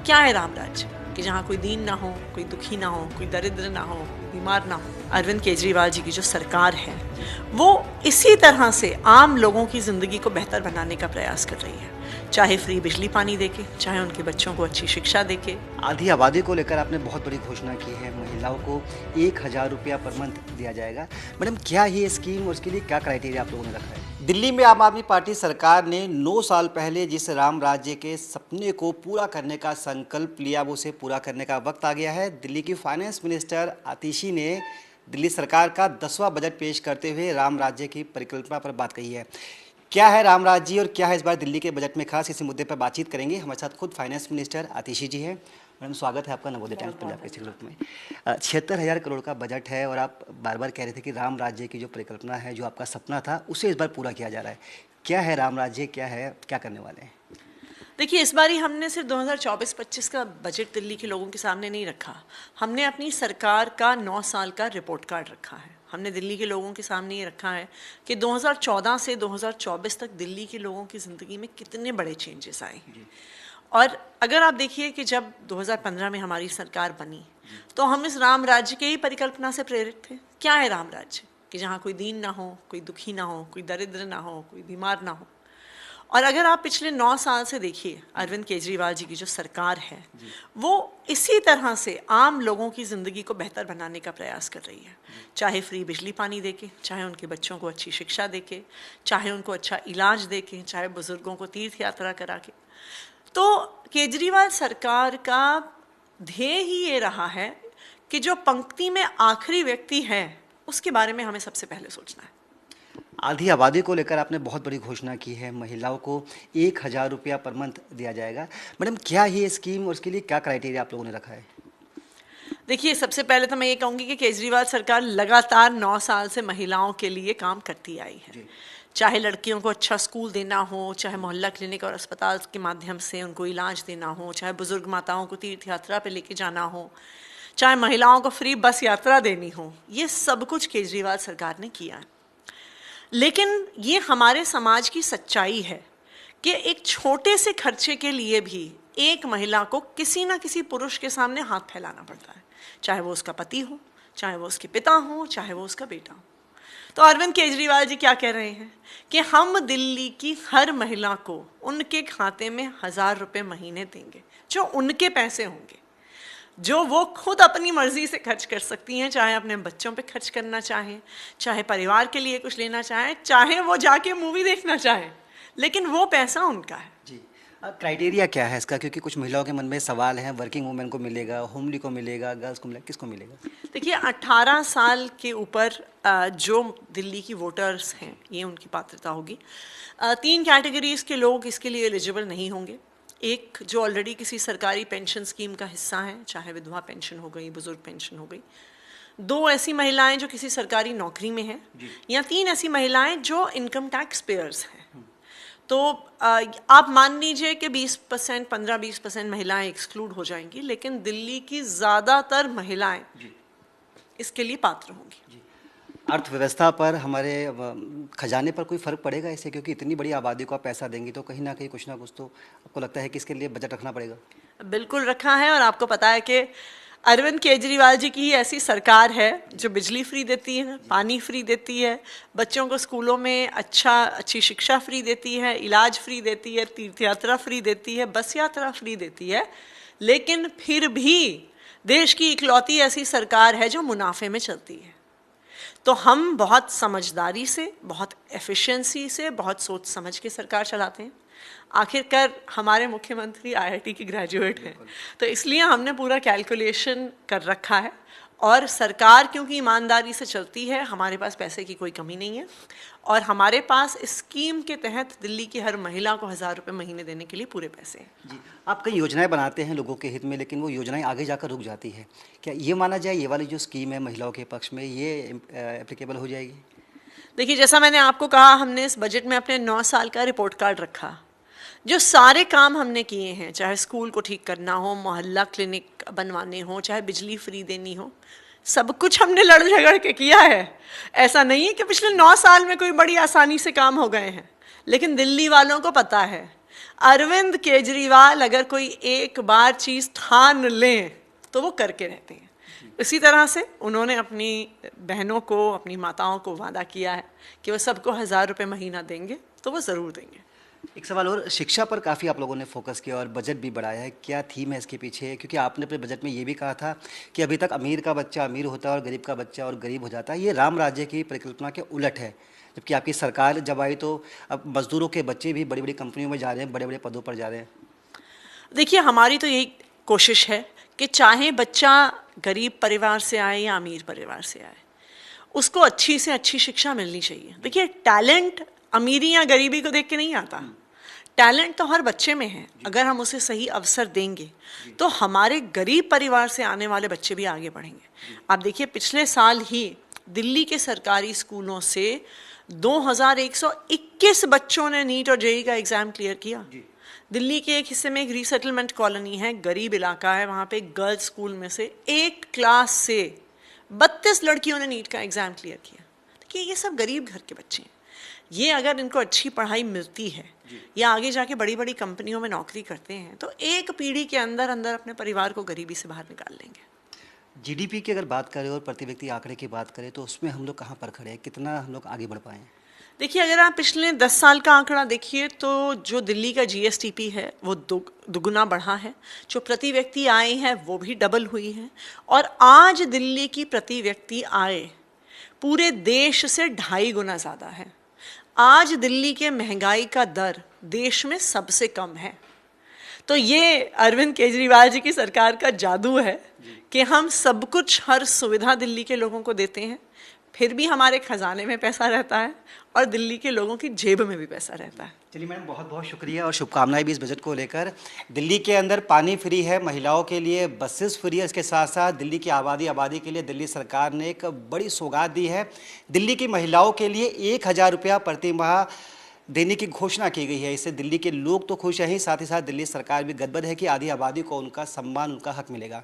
क्या है राम राज्य कि जहाँ कोई दीन ना हो, कोई दुखी ना हो, कोई दरिद्र ना हो, कोई बीमार ना हो। अरविंद केजरीवाल जी की जो सरकार है वो इसी तरह से आम लोगों की ज़िंदगी को बेहतर बनाने का प्रयास कर रही है, चाहे फ्री बिजली पानी देके, चाहे उनके बच्चों को अच्छी शिक्षा देके। आधी आबादी को लेकर आपने बहुत बड़ी घोषणा की है, महिलाओं को 1,000 रुपया पर मंथ दिया जाएगा। मैडम, क्या है ये स्कीम और उसके लिए क्या क्राइटेरिया आप लोगों ने रखा है? दिल्ली में आम आदमी पार्टी सरकार ने 9 साल पहले जिस राम राज्य के सपने को पूरा करने का संकल्प लिया, वो उसे पूरा करने का वक्त आ गया है। दिल्ली की फाइनेंस मिनिस्टर आतिशी ने दिल्ली सरकार का 10वां बजट पेश करते हुए राम राज्य की परिकल्पना पर बात कही है। क्या है राम राज्य और क्या है इस बार दिल्ली के बजट में खास, इसी मुद्दे पर बातचीत करेंगे। हमारे साथ खुद फाइनेंस मिनिस्टर आतिशी जी हैं। मैडम, स्वागत है आपका नवोदय टाइम्स पंजाब के ग्रुप में। 76,000 करोड़ का बजट है और आप बार बार कह रहे थे कि राम राज्य की जो परिकल्पना है, जो आपका सपना था, उसे इस बार पूरा किया जा रहा है। क्या है राम राज्य, क्या है, क्या करने वाले हैं? देखिए, इस बारी हमने सिर्फ 2024-25 का बजट दिल्ली के लोगों के सामने नहीं रखा, हमने अपनी सरकार का 9 साल का रिपोर्ट कार्ड रखा है। हमने दिल्ली के लोगों के सामने ये रखा है कि 2014 से 2024 तक दिल्ली के लोगों की ज़िंदगी में कितने बड़े चेंजेस आए हैं। और अगर आप देखिए कि जब 2015 में हमारी सरकार बनी तो हम इस राम राज्य के ही परिकल्पना से प्रेरित थे। क्या है राम राज्य कि जहाँ कोई दीन ना हो, कोई दुखी ना हो, कोई दरिद्र ना हो, कोई बीमार ना हो। और अगर आप पिछले 9 साल से देखिए, अरविंद केजरीवाल जी की जो सरकार है वो इसी तरह से आम लोगों की ज़िंदगी को बेहतर बनाने का प्रयास कर रही है, चाहे फ्री बिजली पानी देके, चाहे उनके बच्चों को अच्छी शिक्षा देके, चाहे उनको अच्छा इलाज देके, चाहे बुज़ुर्गों को तीर्थ यात्रा करा के। तो केजरीवाल सरकार का ध्येय ही ये रहा है कि जो पंक्ति में आखिरी व्यक्ति है उसके बारे में हमें सबसे पहले सोचना है। आधी आबादी को लेकर आपने बहुत बड़ी घोषणा की है, महिलाओं को 1,000 रुपया पर मंथ दिया जाएगा। मैडम, क्या है ये स्कीम और उसके लिए क्या क्राइटेरिया आप लोगों ने रखा है? देखिए, सबसे पहले तो मैं ये कहूँगी कि केजरीवाल सरकार लगातार 9 साल से महिलाओं के लिए काम करती आई है। चाहे लड़कियों को अच्छा स्कूल देना हो, चाहे मोहल्ला क्लिनिक और अस्पताल के माध्यम से उनको इलाज देना हो, चाहे बुजुर्ग माताओं को तीर्थ यात्रा पे लेके जाना हो, चाहे महिलाओं को फ्री बस यात्रा देनी हो, ये सब कुछ केजरीवाल सरकार ने किया है। लेकिन ये हमारे समाज की सच्चाई है कि एक छोटे से खर्चे के लिए भी एक महिला को किसी ना किसी पुरुष के सामने हाथ फैलाना पड़ता है, चाहे वो उसका पति हो, चाहे वो उसके पिता हो, चाहे वो उसका बेटा हो। तो अरविंद केजरीवाल जी क्या कह रहे हैं कि हम दिल्ली की हर महिला को उनके खाते में 1,000 रुपये महीने देंगे, जो उनके पैसे होंगे, जो वो खुद अपनी मर्जी से खर्च कर सकती हैं, चाहे अपने बच्चों पे खर्च करना चाहें, चाहे परिवार के लिए कुछ लेना चाहें, चाहे वो जाके मूवी देखना चाहें, लेकिन वो पैसा उनका है। जी, क्राइटेरिया क्या है इसका? क्योंकि कुछ महिलाओं के मन में सवाल हैं, वर्किंग वुमेन को मिलेगा, होमली को मिलेगा, गर्ल्स को मिलेगा, किसको मिलेगा? देखिए, 18 साल के ऊपर जो दिल्ली की वोटर्स हैं, ये उनकी पात्रता होगी। 3 कैटेगरीज के लोग इसके लिए एलिजिबल नहीं होंगे। एक, जो ऑलरेडी किसी सरकारी पेंशन स्कीम का हिस्सा हैं, चाहे विधवा पेंशन हो गई, बुजुर्ग पेंशन हो गई। 2 ऐसी महिलाएं जो किसी सरकारी नौकरी में हैं, या 3 ऐसी महिलाएं जो इनकम टैक्स पेयर्स हैं। तो आप मान लीजिए कि 20%, 15-20% महिलाएं एक्सक्लूड हो जाएंगी, लेकिन दिल्ली की ज़्यादातर महिलाएं इसके लिए पात्र होंगी। अर्थव्यवस्था पर, हमारे खजाने पर कोई फ़र्क पड़ेगा इससे? क्योंकि इतनी बड़ी आबादी को आप पैसा देंगी तो कहीं ना कहीं कुछ ना कुछ तो आपको लगता है कि इसके लिए बजट रखना पड़ेगा। बिल्कुल रखा है, और आपको पता है कि अरविंद केजरीवाल जी की ही ऐसी सरकार है जो बिजली फ्री देती है, पानी फ्री देती है, बच्चों को स्कूलों में अच्छी शिक्षा फ्री देती है, इलाज फ्री देती है, तीर्थ यात्रा फ्री देती है, बस यात्रा फ्री देती है। लेकिन फिर भी देश की इकलौती ऐसी सरकार है जो मुनाफे में चलती है। तो हम बहुत समझदारी से, बहुत एफिशिएंसी से, बहुत सोच समझ के सरकार चलाते हैं। आखिरकार हमारे मुख्यमंत्री IIT की ग्रेजुएट हैं, तो इसलिए हमने पूरा कैलकुलेशन कर रखा है। और सरकार क्योंकि ईमानदारी से चलती है, हमारे पास पैसे की कोई कमी नहीं है, और हमारे पास इस स्कीम के तहत दिल्ली की हर महिला को 1,000 रुपये महीने देने के लिए पूरे पैसे हैं। जी, आप कई योजनाएं बनाते हैं लोगों के हित में, लेकिन वो योजनाएं आगे जाकर रुक जाती है। क्या ये माना जाए ये वाली जो स्कीम है महिलाओं के पक्ष में, ये एप्लीकेबल हो जाएगी? देखिए, जैसा मैंने आपको कहा, हमने इस बजट में अपने 9 साल का रिपोर्ट कार्ड रखा। जो सारे काम हमने किए हैं, चाहे स्कूल को ठीक करना हो, मोहल्ला क्लिनिक बनवाने हो, चाहे बिजली फ्री देनी हो, सब कुछ हमने लड़ झगड़ के किया है। ऐसा नहीं है कि पिछले 9 साल में कोई बड़ी आसानी से काम हो गए हैं, लेकिन दिल्ली वालों को पता है अरविंद केजरीवाल अगर कोई एक बार चीज ठान लें तो वो करके रहते हैं। इसी तरह से उन्होंने अपनी बहनों को, अपनी माताओं को वादा किया है कि वो सबको 1000 रुपये महीना देंगे, तो वो ज़रूर देंगे। एक सवाल और, शिक्षा पर काफ़ी आप लोगों ने फोकस किया और बजट भी बढ़ाया है, क्या थीम है इसके पीछे? क्योंकि आपने अपने बजट में ये भी कहा था कि अभी तक अमीर का बच्चा अमीर होता है और गरीब का बच्चा और गरीब हो जाता है, ये राम राज्य की परिकल्पना के उलट है। जबकि आपकी सरकार जब आई तो अब मजदूरों के बच्चे भी बड़ी बड़ी कंपनियों में जा रहे हैं, बड़े बड़े पदों पर जा रहे हैं। देखिए, हमारी तो यही कोशिश है कि चाहे बच्चा गरीब परिवार से आए या अमीर परिवार से आए, उसको अच्छी से अच्छी शिक्षा मिलनी चाहिए। देखिए, टैलेंट अमीरी या गरीबी को देख के नहीं आता, टैलेंट तो हर बच्चे में है। अगर हम उसे सही अवसर देंगे तो हमारे गरीब परिवार से आने वाले बच्चे भी आगे बढ़ेंगे। आप देखिए, पिछले साल ही दिल्ली के सरकारी स्कूलों से 2121 बच्चों ने नीट और जेईई का एग्ज़ाम क्लियर किया। दिल्ली के एक हिस्से में एक रीसेटलमेंट कॉलोनी है, गरीब इलाका है, वहाँ पे गर्ल्स स्कूल में से एक क्लास से 32 लड़कियों ने नीट का एग्ज़ाम क्लियर किया। देखिए, ये सब गरीब घर के बच्चे हैं। ये अगर इनको अच्छी पढ़ाई मिलती है या आगे जाके बड़ी बड़ी कंपनियों में नौकरी करते हैं तो एक पीढ़ी के अंदर अंदर अपने परिवार को गरीबी से बाहर निकाल लेंगे। जीडीपी की अगर बात करें और प्रति व्यक्ति आंकड़े की बात करें तो उसमें हम लोग कहाँ पर खड़े हैं, कितना हम लोग आगे बढ़ पाए हैं? देखिए, अगर आप पिछले 10 साल का आंकड़ा देखिए तो जो दिल्ली का जीएसटीपी है वो दुगुना बढ़ा है, जो प्रति व्यक्ति आय है वो भी डबल हुई है, और आज दिल्ली की प्रति व्यक्ति आय पूरे देश से 2.5 गुना ज़्यादा है। आज दिल्ली के महंगाई का दर देश में सबसे कम है। तो ये अरविंद केजरीवाल जी की सरकार का जादू है कि हम सब कुछ, हर सुविधा दिल्ली के लोगों को देते हैं, फिर भी हमारे खजाने में पैसा रहता है और दिल्ली के लोगों की जेब में भी पैसा रहता है। चलिए मैडम, बहुत बहुत शुक्रिया और शुभकामनाएं भी इस बजट को लेकर। दिल्ली के अंदर पानी फ्री है, महिलाओं के लिए बसेस फ्री है, इसके साथ साथ दिल्ली की आबादी के लिए दिल्ली सरकार ने एक बड़ी सौगात दी है। दिल्ली की महिलाओं के लिए 1000 रुपया प्रति माह देने की घोषणा की गई है। इससे दिल्ली के लोग तो खुश हैं ही, साथ ही साथ दिल्ली सरकार भी गदगद है कि आधी आबादी को उनका सम्मान, उनका हक मिलेगा।